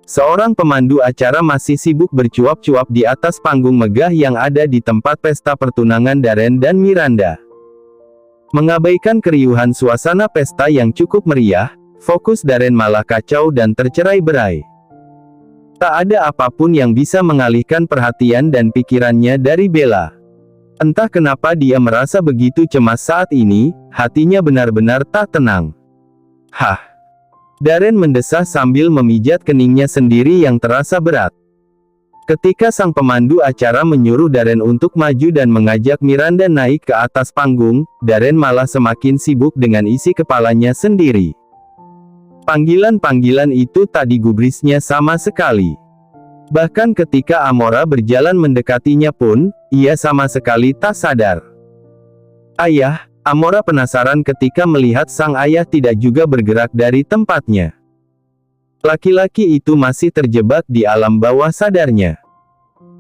Seorang pemandu acara masih sibuk bercuap-cuap di atas panggung megah yang ada di tempat pesta pertunangan Darren dan Miranda. Mengabaikan keriuhan suasana pesta yang cukup meriah, fokus Darren malah kacau dan tercerai-berai. Tak ada apapun yang bisa mengalihkan perhatian dan pikirannya dari Bella. Entah kenapa dia merasa begitu cemas saat ini, hatinya benar-benar tak tenang. Hah! Darren mendesah sambil memijat keningnya sendiri yang terasa berat. Ketika sang pemandu acara menyuruh Darren untuk maju dan mengajak Miranda naik ke atas panggung, Darren malah semakin sibuk dengan isi kepalanya sendiri. Panggilan-panggilan itu tak digubrisnya sama sekali. Bahkan ketika Amora berjalan mendekatinya pun, ia sama sekali tak sadar. Ayah, Amora penasaran ketika melihat sang ayah tidak juga bergerak dari tempatnya. Laki-laki itu masih terjebak di alam bawah sadarnya.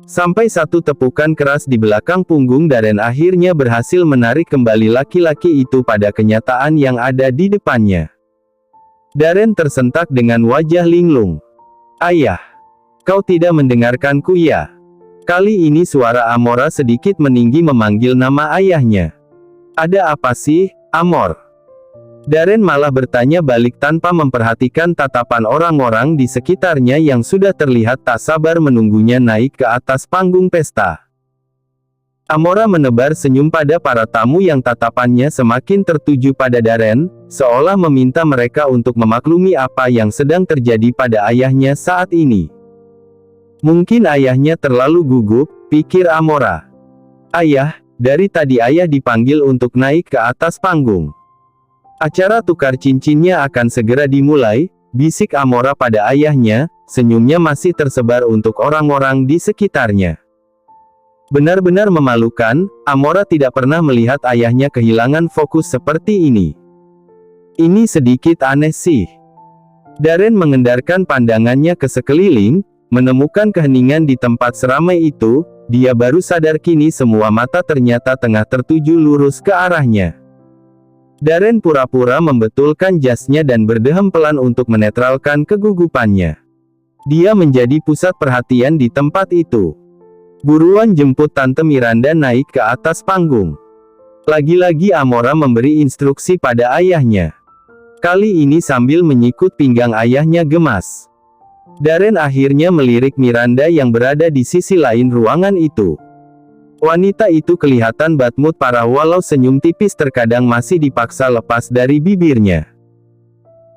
Sampai satu tepukan keras di belakang punggung Darren akhirnya berhasil menarik kembali laki-laki itu pada kenyataan yang ada di depannya. Darren tersentak dengan wajah linglung. Ayah, kau tidak mendengarkanku ya? Kali ini suara Amora sedikit meninggi memanggil nama ayahnya. Ada apa sih, Amor? Darren malah bertanya balik tanpa memperhatikan tatapan orang-orang di sekitarnya yang sudah terlihat tak sabar menunggunya naik ke atas panggung pesta. Amora menebar senyum pada para tamu yang tatapannya semakin tertuju pada Darren, seolah meminta mereka untuk memaklumi apa yang sedang terjadi pada ayahnya saat ini. Mungkin ayahnya terlalu gugup, pikir Amora. Ayah, dari tadi ayah dipanggil untuk naik ke atas panggung. Acara tukar cincinnya akan segera dimulai, bisik Amora pada ayahnya, senyumnya masih tersebar untuk orang-orang di sekitarnya. Benar-benar memalukan, Amora tidak pernah melihat ayahnya kehilangan fokus seperti ini. Ini sedikit aneh sih. Darren mengendarkan pandangannya ke sekeliling, menemukan keheningan di tempat seramai itu. Dia baru sadar kini semua mata ternyata tengah tertuju lurus ke arahnya. Darren pura-pura membetulkan jasnya dan berdehem pelan untuk menetralkan kegugupannya. Dia menjadi pusat perhatian di tempat itu. Buruan jemput Tante Miranda naik ke atas panggung. Lagi-lagi Amora memberi instruksi pada ayahnya. Kali ini sambil menyikut pinggang ayahnya gemas. Darren akhirnya melirik Miranda yang berada di sisi lain ruangan itu. Wanita itu kelihatan badmut parah walau senyum tipis terkadang masih dipaksa lepas dari bibirnya.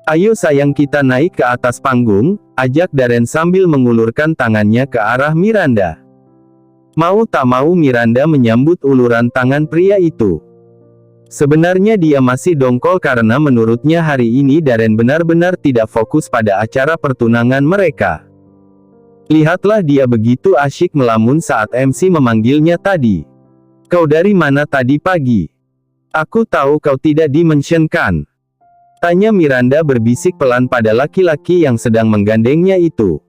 Ayo sayang kita naik ke atas panggung, ajak Darren sambil mengulurkan tangannya ke arah Miranda. Mau tak mau Miranda menyambut uluran tangan pria itu. Sebenarnya dia masih dongkol karena menurutnya hari ini Darren benar-benar tidak fokus pada acara pertunangan mereka. Lihatlah dia begitu asyik melamun saat MC memanggilnya tadi. Kau dari mana tadi pagi? Aku tahu kau tidak dimentionkan. Tanya Miranda berbisik pelan pada laki-laki yang sedang menggandengnya itu.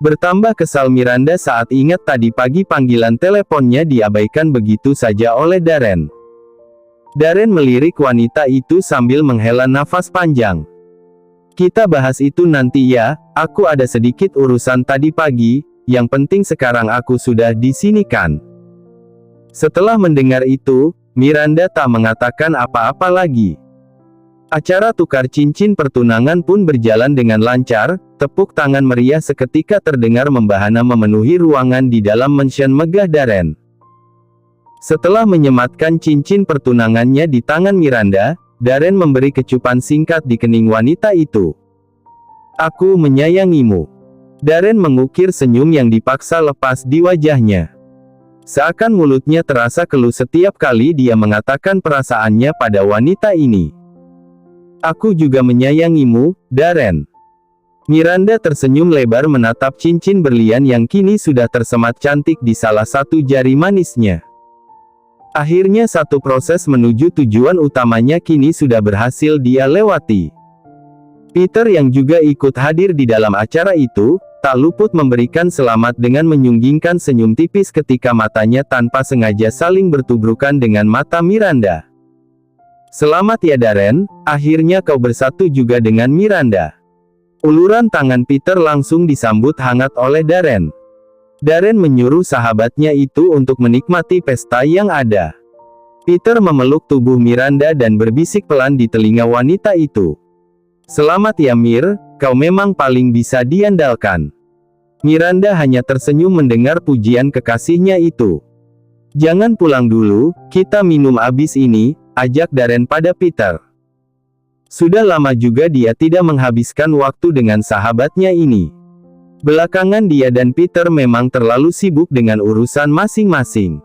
Bertambah kesal Miranda saat ingat tadi pagi panggilan teleponnya diabaikan begitu saja oleh Darren. Darren melirik wanita itu sambil menghela nafas panjang. Kita bahas itu nanti ya, aku ada sedikit urusan tadi pagi, yang penting sekarang aku sudah di sini kan. Setelah mendengar itu, Miranda tak mengatakan apa-apa lagi. Acara tukar cincin pertunangan pun berjalan dengan lancar, tepuk tangan meriah seketika terdengar membahana memenuhi ruangan di dalam mansion megah Darren. Setelah menyematkan cincin pertunangannya di tangan Miranda, Darren memberi kecupan singkat di kening wanita itu. Aku menyayangimu. Darren mengukir senyum yang dipaksa lepas di wajahnya. Seakan mulutnya terasa keluh setiap kali dia mengatakan perasaannya pada wanita ini. Aku juga menyayangimu, Darren. Miranda tersenyum lebar menatap cincin berlian yang kini sudah tersemat cantik di salah satu jari manisnya. Akhirnya satu proses menuju tujuan utamanya kini sudah berhasil dia lewati. Peter yang juga ikut hadir di dalam acara itu, tak luput memberikan selamat dengan menyunggingkan senyum tipis ketika matanya tanpa sengaja saling bertubrukan dengan mata Miranda. Selamat ya Darren, akhirnya kau bersatu juga dengan Miranda. Uluran tangan Peter langsung disambut hangat oleh Darren. Darren menyuruh sahabatnya itu untuk menikmati pesta yang ada. Peter memeluk tubuh Miranda dan berbisik pelan di telinga wanita itu. "Selamat ya Mir, kau memang paling bisa diandalkan." Miranda hanya tersenyum mendengar pujian kekasihnya itu. "Jangan pulang dulu, kita minum abis ini," ajak Darren pada Peter. Sudah lama juga dia tidak menghabiskan waktu dengan sahabatnya ini. Belakangan dia dan Peter memang terlalu sibuk dengan urusan masing-masing.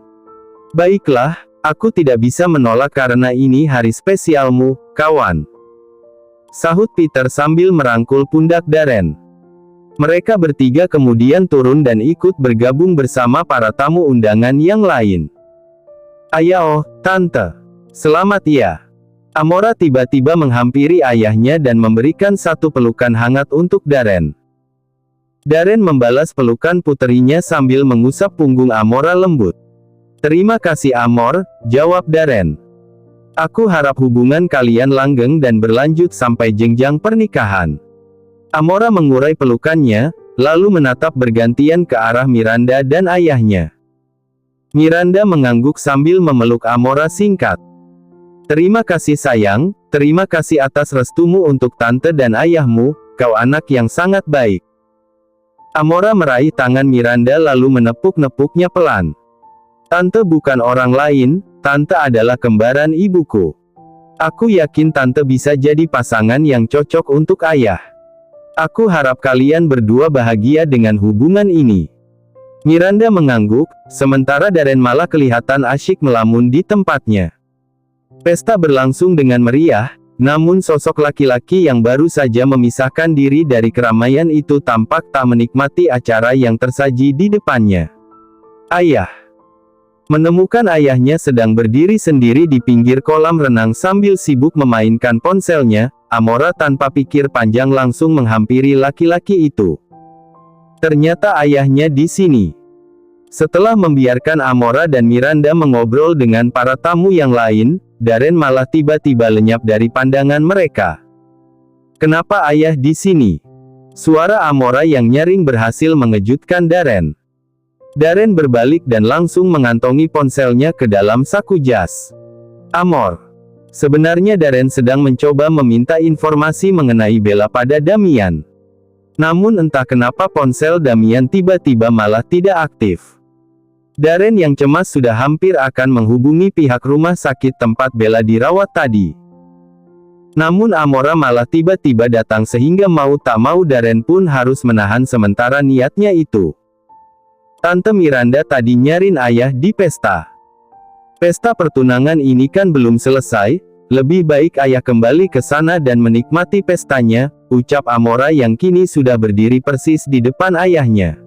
"Baiklah, aku tidak bisa menolak karena ini hari spesialmu, kawan," sahut Peter sambil merangkul pundak Darren. Mereka bertiga kemudian turun dan ikut bergabung bersama para tamu undangan yang lain. "Ayah, oh, Tante. Selamat ya." Amora tiba-tiba menghampiri ayahnya dan memberikan satu pelukan hangat untuk Darren. Darren membalas pelukan puterinya sambil mengusap punggung Amora lembut. "Terima kasih Amor," jawab Darren. "Aku harap hubungan kalian langgeng dan berlanjut sampai jenjang pernikahan." Amora mengurai pelukannya, lalu menatap bergantian ke arah Miranda dan ayahnya. Miranda mengangguk sambil memeluk Amora singkat. "Terima kasih sayang, terima kasih atas restumu untuk tante dan ayahmu, kau anak yang sangat baik." Amora meraih tangan Miranda lalu menepuk-nepuknya pelan. "Tante bukan orang lain, tante adalah kembaran ibuku. Aku yakin tante bisa jadi pasangan yang cocok untuk ayah. Aku harap kalian berdua bahagia dengan hubungan ini." Miranda mengangguk, sementara Darren malah kelihatan asyik melamun di tempatnya. Pesta berlangsung dengan meriah, namun sosok laki-laki yang baru saja memisahkan diri dari keramaian itu tampak tak menikmati acara yang tersaji di depannya. Ayah menemukan ayahnya sedang berdiri sendiri di pinggir kolam renang sambil sibuk memainkan ponselnya. Amora tanpa pikir panjang langsung menghampiri laki-laki itu. Ternyata ayahnya di sini. Setelah membiarkan Amora dan Miranda mengobrol dengan para tamu yang lain, Darren malah tiba-tiba lenyap dari pandangan mereka. "Kenapa ayah di sini?" Suara Amora yang nyaring berhasil mengejutkan Darren. Darren berbalik dan langsung mengantongi ponselnya ke dalam saku jas. "Amor." Sebenarnya Darren sedang mencoba meminta informasi mengenai Bella pada Damian. Namun entah kenapa ponsel Damian tiba-tiba malah tidak aktif. Darren yang cemas sudah hampir akan menghubungi pihak rumah sakit tempat Bella dirawat tadi. Namun Amora malah tiba-tiba datang sehingga mau tak mau Darren pun harus menahan sementara niatnya itu. Tante Miranda tadi nyariin ayah di pesta. "Pesta pertunangan ini kan belum selesai, lebih baik ayah kembali ke sana dan menikmati pestanya," ucap Amora yang kini sudah berdiri persis di depan ayahnya.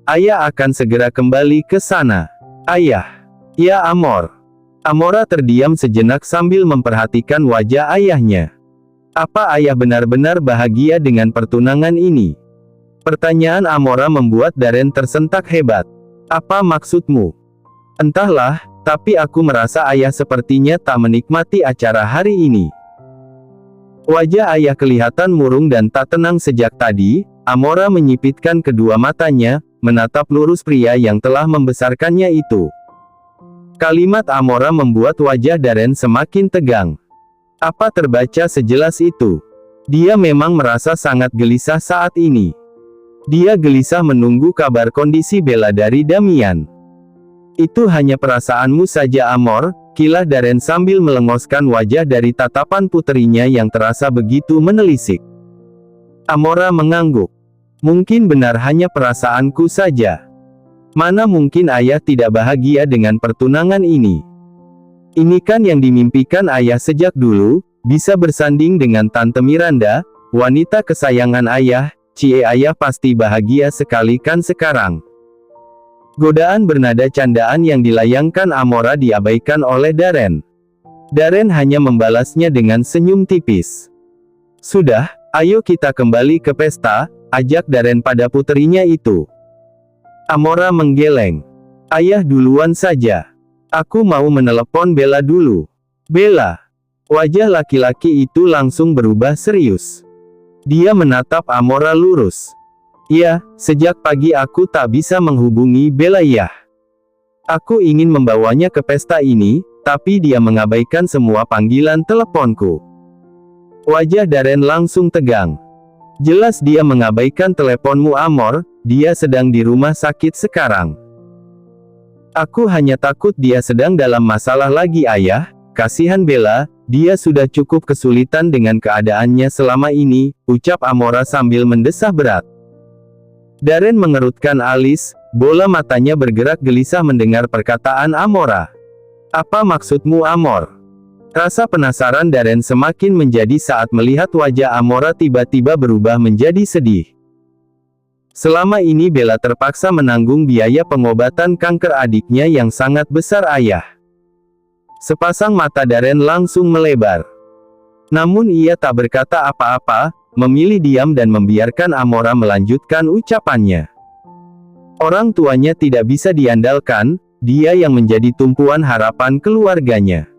Ayah akan segera kembali ke sana." "Ayah." "Ya Amor." Amora terdiam sejenak sambil memperhatikan wajah ayahnya. Apa ayah benar-benar bahagia dengan pertunangan ini? Pertanyaan Amora membuat Darren tersentak hebat. "Apa maksudmu?" "Entahlah, tapi aku merasa ayah sepertinya tak menikmati acara hari ini." Wajah ayah kelihatan murung dan tak tenang sejak tadi. Amora menyipitkan kedua matanya, menatap lurus pria yang telah membesarkannya itu. Kalimat Amora membuat wajah Darren semakin tegang. Apa terbaca sejelas itu? Dia memang merasa sangat gelisah saat ini. Dia gelisah menunggu kabar kondisi Bella dari Damian. "Itu hanya perasaanmu saja Amor," kilah Darren sambil melengoskan wajah dari tatapan puterinya yang terasa begitu menelisik. Amora mengangguk. "Mungkin benar hanya perasaanku saja. Mana mungkin ayah tidak bahagia dengan pertunangan ini. Ini kan yang dimimpikan ayah sejak dulu, bisa bersanding dengan Tante Miranda, wanita kesayangan ayah. Cie ayah pasti bahagia sekali kan sekarang." Godaan bernada candaan yang dilayangkan Amora diabaikan oleh Darren. Darren hanya membalasnya dengan senyum tipis. "Sudah, ayo kita kembali ke pesta," ajak Darren pada puterinya itu. Amora menggeleng. "Ayah duluan saja. Aku mau menelepon Bella dulu." "Bella?" Wajah laki-laki itu langsung berubah serius. Dia menatap Amora lurus. Ya, sejak pagi aku tak bisa menghubungi Bella ya. Aku ingin membawanya ke pesta ini, tapi dia mengabaikan semua panggilan teleponku. Wajah Darren langsung tegang. Jelas dia mengabaikan teleponmu Amor, dia sedang di rumah sakit sekarang. Aku hanya takut dia sedang dalam masalah lagi ayah, kasihan Bella, dia sudah cukup kesulitan dengan keadaannya selama ini, ucap Amora sambil mendesah berat. Darren mengerutkan alis, bola matanya bergerak gelisah mendengar perkataan Amora. Apa maksudmu Amor? Rasa penasaran Darren semakin menjadi saat melihat wajah Amora tiba-tiba berubah menjadi sedih. Selama ini Bella terpaksa menanggung biaya pengobatan kanker adiknya yang sangat besar ayah. Sepasang mata Darren langsung melebar. Namun ia tak berkata apa-apa, memilih diam dan membiarkan Amora melanjutkan ucapannya. Orang tuanya tidak bisa diandalkan, dia yang menjadi tumpuan harapan keluarganya.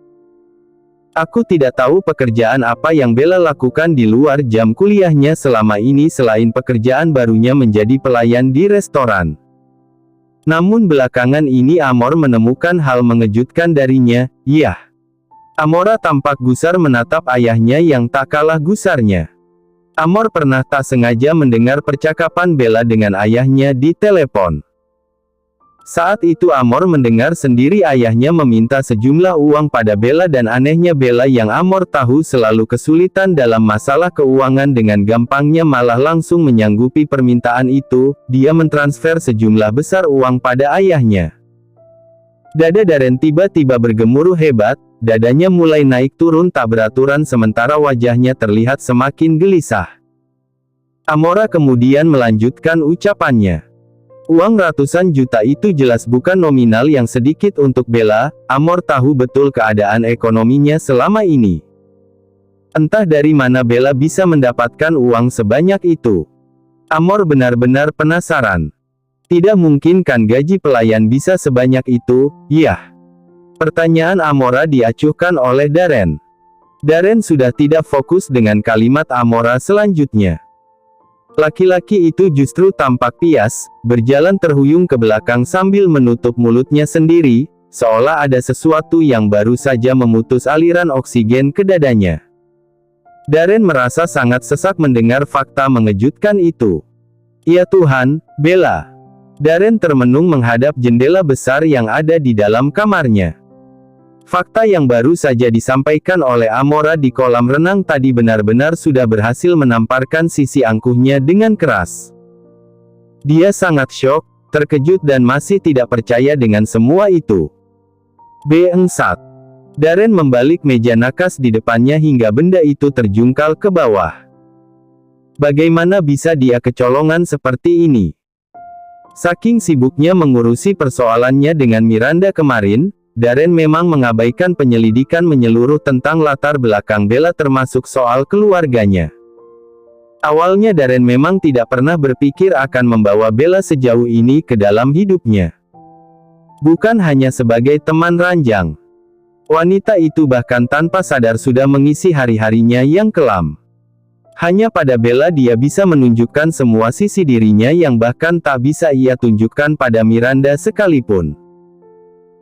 Aku tidak tahu pekerjaan apa yang Bella lakukan di luar jam kuliahnya selama ini selain pekerjaan barunya menjadi pelayan di restoran. Namun belakangan ini Amor menemukan hal mengejutkan darinya, yah. Amora tampak gusar menatap ayahnya yang tak kalah gusarnya. Amor pernah tak sengaja mendengar percakapan Bella dengan ayahnya di telepon. Saat itu Amor mendengar sendiri ayahnya meminta sejumlah uang pada Bella dan anehnya Bella yang Amor tahu selalu kesulitan dalam masalah keuangan dengan gampangnya malah langsung menyanggupi permintaan itu, dia mentransfer sejumlah besar uang pada ayahnya. Dada Darren tiba-tiba bergemuruh hebat, dadanya mulai naik turun tak beraturan sementara wajahnya terlihat semakin gelisah. Amora kemudian melanjutkan ucapannya. Uang ratusan juta itu jelas bukan nominal yang sedikit untuk Bella, Amor tahu betul keadaan ekonominya selama ini. Entah dari mana Bella bisa mendapatkan uang sebanyak itu. Amor benar-benar penasaran. Tidak mungkin kan gaji pelayan bisa sebanyak itu, yah. Pertanyaan Amora diacuhkan oleh Darren. Darren sudah tidak fokus dengan kalimat Amora selanjutnya. Laki-laki itu justru tampak pias, berjalan terhuyung ke belakang sambil menutup mulutnya sendiri, seolah ada sesuatu yang baru saja memutus aliran oksigen ke dadanya. Darren merasa sangat sesak mendengar fakta mengejutkan itu. Ya Tuhan, Bella. Darren termenung menghadap jendela besar yang ada di dalam kamarnya. Fakta yang baru saja disampaikan oleh Amora di kolam renang tadi benar-benar sudah berhasil menamparkan sisi angkuhnya dengan keras. Dia sangat syok, terkejut dan masih tidak percaya dengan semua itu. Bangsat. Darren membalik meja nakas di depannya hingga benda itu terjungkal ke bawah. Bagaimana bisa dia kecolongan seperti ini? Saking sibuknya mengurusi persoalannya dengan Miranda kemarin, Darren memang mengabaikan penyelidikan menyeluruh tentang latar belakang Bella termasuk soal keluarganya. Awalnya Darren memang tidak pernah berpikir akan membawa Bella sejauh ini ke dalam hidupnya. Bukan hanya sebagai teman ranjang. Wanita itu bahkan tanpa sadar sudah mengisi hari-harinya yang kelam. Hanya pada Bella dia bisa menunjukkan semua sisi dirinya yang bahkan tak bisa ia tunjukkan pada Miranda sekalipun.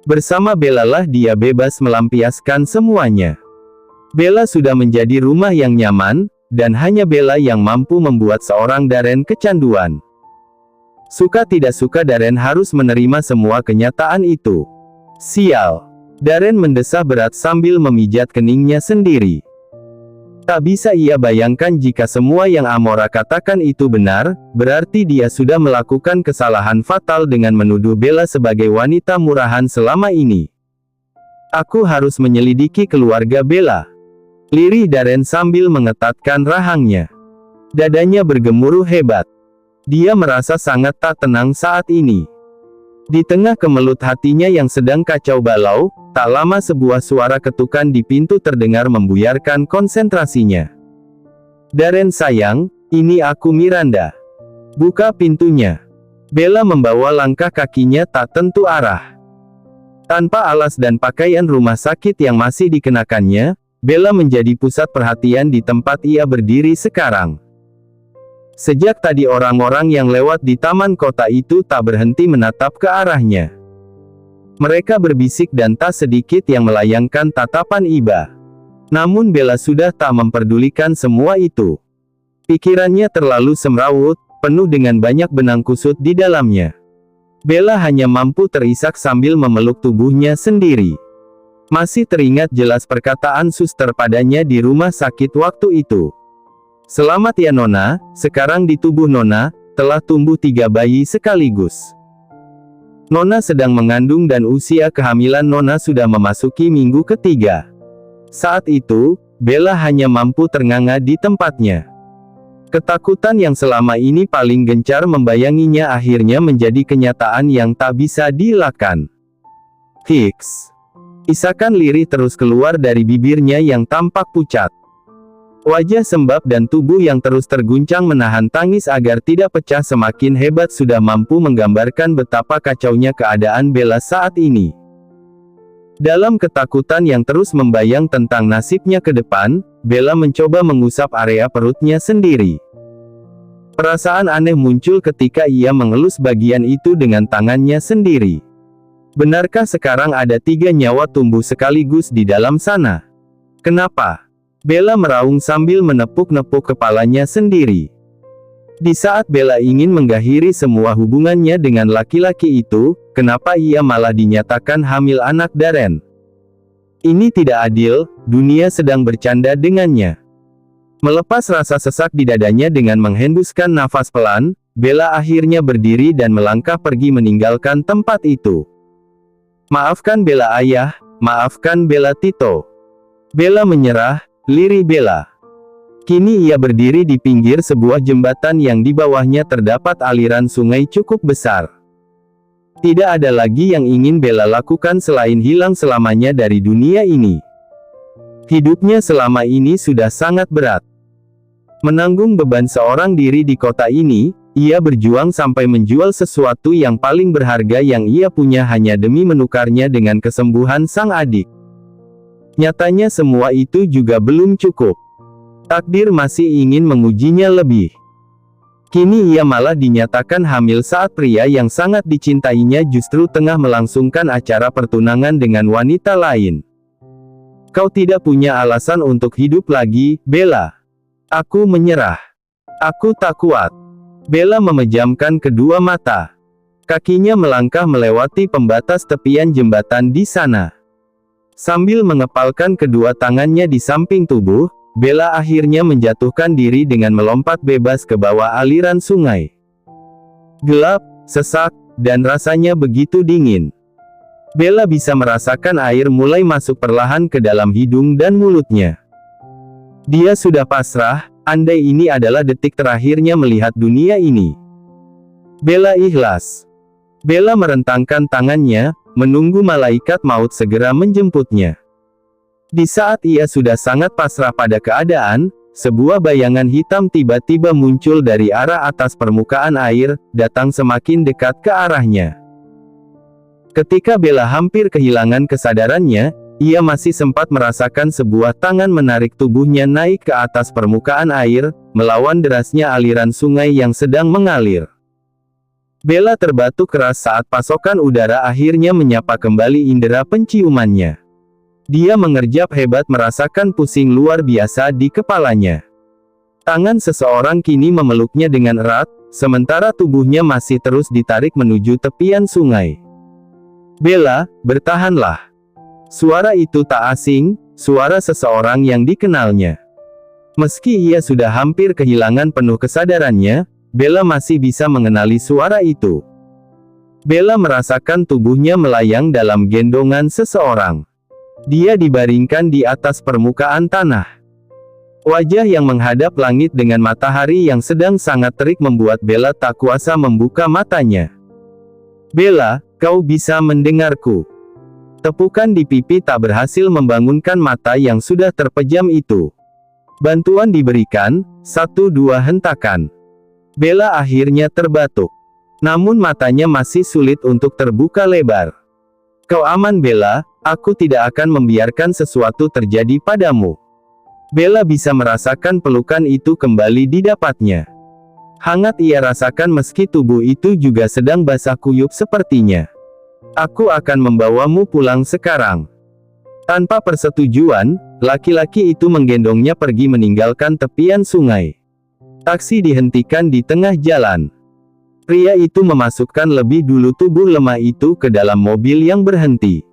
Bersama Bella lah dia bebas melampiaskan semuanya. Bella sudah menjadi rumah yang nyaman, dan hanya Bella yang mampu membuat seorang Darren kecanduan. Suka tidak suka Darren harus menerima semua kenyataan itu. Sial. Darren mendesah berat sambil memijat keningnya sendiri. Tak bisa ia bayangkan jika semua yang Amora katakan itu benar, berarti dia sudah melakukan kesalahan fatal dengan menuduh Bella sebagai wanita murahan selama ini. Aku harus menyelidiki keluarga Bella. Lirih Darren sambil mengetatkan rahangnya. Dadanya bergemuruh hebat. Dia merasa sangat tak tenang saat ini. Di tengah kemelut hatinya yang sedang kacau balau, tak lama sebuah suara ketukan di pintu terdengar membuyarkan konsentrasinya. Darren sayang, ini aku Miranda. Buka pintunya. Bella membawa langkah kakinya tak tentu arah. Tanpa alas dan pakaian rumah sakit yang masih dikenakannya, Bella menjadi pusat perhatian di tempat ia berdiri sekarang. Sejak tadi orang-orang yang lewat di taman kota itu tak berhenti menatap ke arahnya. Mereka berbisik dan tak sedikit yang melayangkan tatapan iba. Namun Bella sudah tak memperdulikan semua itu. Pikirannya terlalu semrawut, penuh dengan banyak benang kusut di dalamnya. Bella hanya mampu terisak sambil memeluk tubuhnya sendiri. Masih teringat jelas perkataan suster padanya di rumah sakit waktu itu. "Selamat ya Nona, sekarang di tubuh Nona, telah tumbuh 3 bayi sekaligus." Nona sedang mengandung dan usia kehamilan Nona sudah memasuki minggu ketiga. Saat itu, Bella hanya mampu ternganga di tempatnya. Ketakutan yang selama ini paling gencar membayanginya akhirnya menjadi kenyataan yang tak bisa dielakkan. "Hiks." Isakan lirih terus keluar dari bibirnya yang tampak pucat. Wajah sembab dan tubuh yang terus terguncang menahan tangis agar tidak pecah semakin hebat sudah mampu menggambarkan betapa kacaunya keadaan Bella saat ini. Dalam ketakutan yang terus membayang tentang nasibnya ke depan, Bella mencoba mengusap area perutnya sendiri. Perasaan aneh muncul ketika ia mengelus bagian itu dengan tangannya sendiri. Benarkah sekarang ada 3 nyawa tumbuh sekaligus di dalam sana? Kenapa? Bella meraung sambil menepuk-nepuk kepalanya sendiri. Di saat Bella ingin mengakhiri semua hubungannya dengan laki-laki itu, kenapa ia malah dinyatakan hamil anak Darren? Ini tidak adil, dunia sedang bercanda dengannya. Melepas rasa sesak di dadanya dengan menghembuskan nafas pelan, Bella akhirnya berdiri dan melangkah pergi meninggalkan tempat itu. "Maafkan Bella ayah, maafkan Bella Tito." Bella menyerah, lirih Bella. Kini ia berdiri di pinggir sebuah jembatan yang di bawahnya terdapat aliran sungai cukup besar. Tidak ada lagi yang ingin Bella lakukan selain hilang selamanya dari dunia ini. Hidupnya selama ini sudah sangat berat. Menanggung beban seorang diri di kota ini, ia berjuang sampai menjual sesuatu yang paling berharga yang ia punya hanya demi menukarnya dengan kesembuhan sang adik. Nyatanya semua itu juga belum cukup. Takdir masih ingin mengujinya lebih. Kini ia malah dinyatakan hamil saat pria yang sangat dicintainya justru tengah melangsungkan acara pertunangan dengan wanita lain. "Kau tidak punya alasan untuk hidup lagi, Bella. Aku menyerah. Aku tak kuat." Bella memejamkan kedua mata. Kakinya melangkah melewati pembatas tepian jembatan di sana. Sambil mengepalkan kedua tangannya di samping tubuh, Bella akhirnya menjatuhkan diri dengan melompat bebas ke bawah aliran sungai. Gelap, sesak, dan rasanya begitu dingin. Bella bisa merasakan air mulai masuk perlahan ke dalam hidung dan mulutnya. Dia sudah pasrah, andai ini adalah detik terakhirnya melihat dunia ini. Bella ikhlas. Bella merentangkan tangannya, menunggu malaikat maut segera menjemputnya. Di saat ia sudah sangat pasrah pada keadaan, sebuah bayangan hitam tiba-tiba muncul dari arah atas permukaan air, datang semakin dekat ke arahnya. Ketika Bella hampir kehilangan kesadarannya, ia masih sempat merasakan sebuah tangan menarik tubuhnya naik ke atas permukaan air, melawan derasnya aliran sungai yang sedang mengalir. Bella terbatuk keras saat pasokan udara akhirnya menyapa kembali indera penciumannya. Dia mengerjap hebat merasakan pusing luar biasa di kepalanya. Tangan seseorang kini memeluknya dengan erat, sementara tubuhnya masih terus ditarik menuju tepian sungai. "Bella, bertahanlah." Suara itu tak asing, suara seseorang yang dikenalnya. Meski ia sudah hampir kehilangan penuh kesadarannya, Bella masih bisa mengenali suara itu. Bella merasakan tubuhnya melayang dalam gendongan seseorang. Dia dibaringkan di atas permukaan tanah. Wajah yang menghadap langit dengan matahari yang sedang sangat terik membuat Bella tak kuasa membuka matanya. "Bella, kau bisa mendengarku?" Tepukan di pipi tak berhasil membangunkan mata yang sudah terpejam itu. Bantuan diberikan, 1-2 hentakan. Bella akhirnya terbatuk. Namun matanya masih sulit untuk terbuka lebar. "Kau aman Bella, aku tidak akan membiarkan sesuatu terjadi padamu." Bella bisa merasakan pelukan itu kembali didapatnya. Hangat ia rasakan meski tubuh itu juga sedang basah kuyup sepertinya. Aku akan membawamu pulang sekarang. Tanpa persetujuan, laki-laki itu menggendongnya pergi meninggalkan tepian sungai. Taksi dihentikan di tengah jalan. Pria itu memasukkan lebih dulu tubuh lemah itu ke dalam mobil yang berhenti.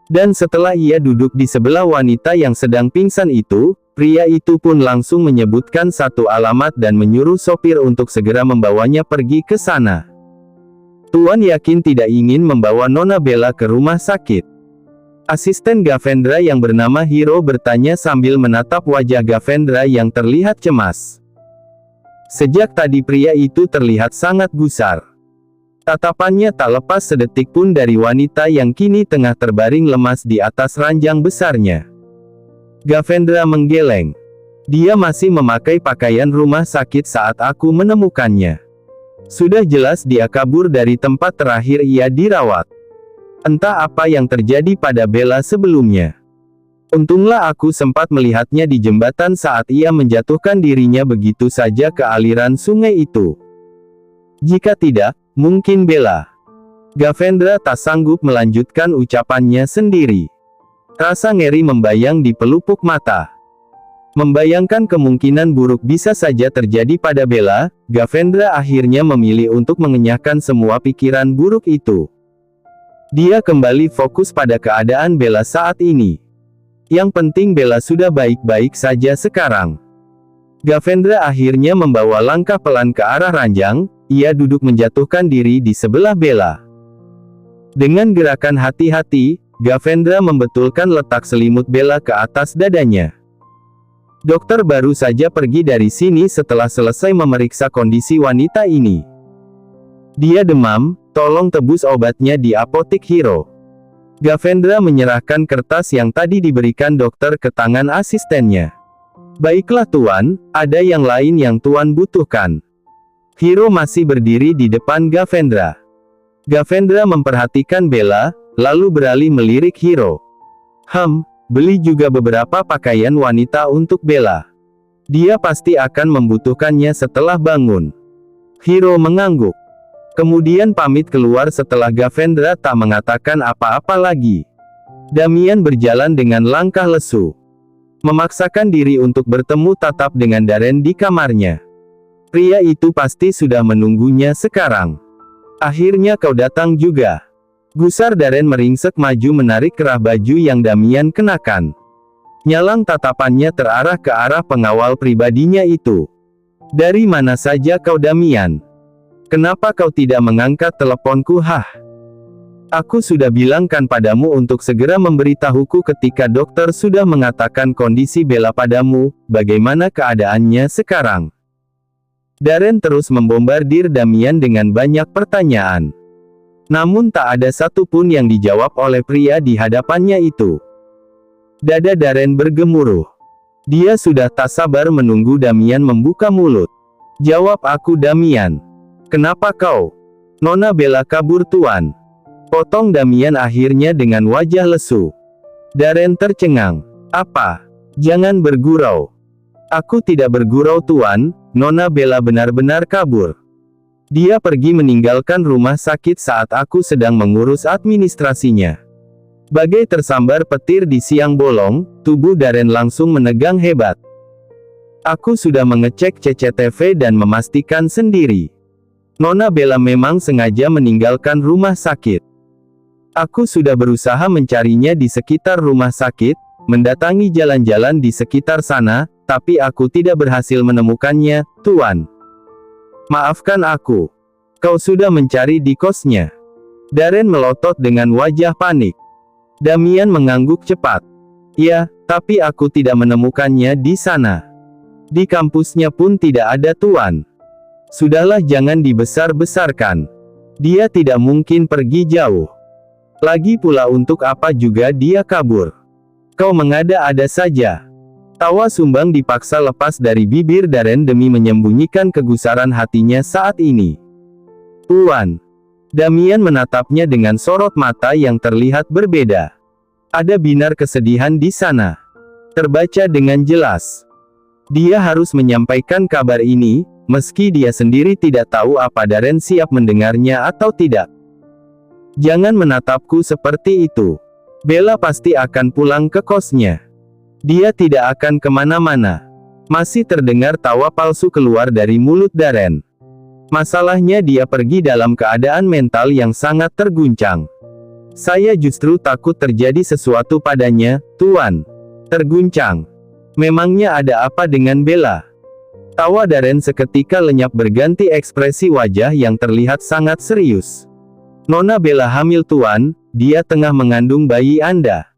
Dan setelah ia duduk di sebelah wanita yang sedang pingsan itu, pria itu pun langsung menyebutkan satu alamat dan menyuruh sopir untuk segera membawanya pergi ke sana. Tuan yakin tidak ingin membawa Nona Bella ke rumah sakit? Asisten Gavendra yang bernama Hiro bertanya sambil menatap wajah Gavendra yang terlihat cemas. Sejak tadi pria itu terlihat sangat gusar. Tatapannya tak lepas sedetik pun dari wanita yang kini tengah terbaring lemas di atas ranjang besarnya. Gavendra menggeleng. Dia masih memakai pakaian rumah sakit saat aku menemukannya. Sudah jelas dia kabur dari tempat terakhir ia dirawat. Entah apa yang terjadi pada Bella sebelumnya. Untunglah aku sempat melihatnya di jembatan saat ia menjatuhkan dirinya begitu saja ke aliran sungai itu. Jika tidak, mungkin Bella. Gavendra tak sanggup melanjutkan ucapannya sendiri. Rasa ngeri membayang di pelupuk mata. Membayangkan kemungkinan buruk bisa saja terjadi pada Bella, Gavendra akhirnya memilih untuk mengenyahkan semua pikiran buruk itu. Dia kembali fokus pada keadaan Bella saat ini. Yang penting Bella sudah baik-baik saja sekarang. Gavendra akhirnya membawa langkah pelan ke arah ranjang, ia duduk menjatuhkan diri di sebelah Bella. Dengan gerakan hati-hati, Gavendra membetulkan letak selimut Bella ke atas dadanya. Dokter baru saja pergi dari sini setelah selesai memeriksa kondisi wanita ini. Dia demam, tolong tebus obatnya di apotik Hiro. Gavendra menyerahkan kertas yang tadi diberikan dokter ke tangan asistennya. Baiklah Tuan, ada yang lain yang Tuan butuhkan. Hiro masih berdiri di depan Gavendra. Gavendra memperhatikan Bella, lalu beralih melirik Hiro. Beli juga beberapa pakaian wanita untuk Bella. Dia pasti akan membutuhkannya setelah bangun. Hiro mengangguk. Kemudian pamit keluar setelah Gavendra tak mengatakan apa-apa lagi. Damian berjalan dengan langkah lesu. Memaksakan diri untuk bertemu tatap dengan Darren di kamarnya. Pria itu pasti sudah menunggunya sekarang. Akhirnya kau datang juga. Gusar Darren meringsek maju menarik kerah baju yang Damian kenakan. Nyalang tatapannya terarah ke arah pengawal pribadinya itu. Dari mana saja kau Damian? Kenapa kau tidak mengangkat teleponku? Aku sudah bilangkan padamu untuk segera memberitahuku ketika dokter sudah mengatakan kondisi Bella padamu, bagaimana keadaannya sekarang? Darren terus membombardir Damian dengan banyak pertanyaan. Namun tak ada satupun yang dijawab oleh pria di hadapannya itu. Dada Darren bergemuruh. Dia sudah tak sabar menunggu Damian membuka mulut. Jawab aku Damian. Kenapa kau? Nona Bella kabur Tuan. Potong Damian akhirnya dengan wajah lesu. Darren tercengang. Apa? Jangan bergurau. Aku tidak bergurau Tuan, Nona Bella benar-benar kabur. Dia pergi meninggalkan rumah sakit saat aku sedang mengurus administrasinya. Bagai tersambar petir di siang bolong, tubuh Darren langsung menegang hebat. Aku sudah mengecek CCTV dan memastikan sendiri. Nona Bella memang sengaja meninggalkan rumah sakit. Aku sudah berusaha mencarinya di sekitar rumah sakit, mendatangi jalan-jalan di sekitar sana, tapi aku tidak berhasil menemukannya, Tuan. Maafkan aku. Kau sudah mencari di kosnya? Darren melotot dengan wajah panik. Damian mengangguk cepat. Ya, tapi aku tidak menemukannya di sana. Di kampusnya pun tidak ada Tuan. Sudahlah jangan dibesar-besarkan. Dia tidak mungkin pergi jauh. Lagi pula untuk apa juga dia kabur? Kau mengada-ada saja. Tawa sumbang dipaksa lepas dari bibir Darren demi menyembunyikan kegusaran hatinya saat ini. Tuan. Damian menatapnya dengan sorot mata yang terlihat berbeda. Ada binar kesedihan di sana. Terbaca dengan jelas. Dia harus menyampaikan kabar ini, meski dia sendiri tidak tahu apa Darren siap mendengarnya atau tidak. Jangan menatapku seperti itu. Bella pasti akan pulang ke kosnya. Dia tidak akan kemana-mana. Masih terdengar tawa palsu keluar dari mulut Darren. Masalahnya dia pergi dalam keadaan mental yang sangat terguncang. Saya justru takut terjadi sesuatu padanya, Tuan. Terguncang. Memangnya ada apa dengan Bella? Tawa Darren seketika lenyap berganti ekspresi wajah yang terlihat sangat serius. Nona Bella hamil Tuan, dia tengah mengandung bayi Anda.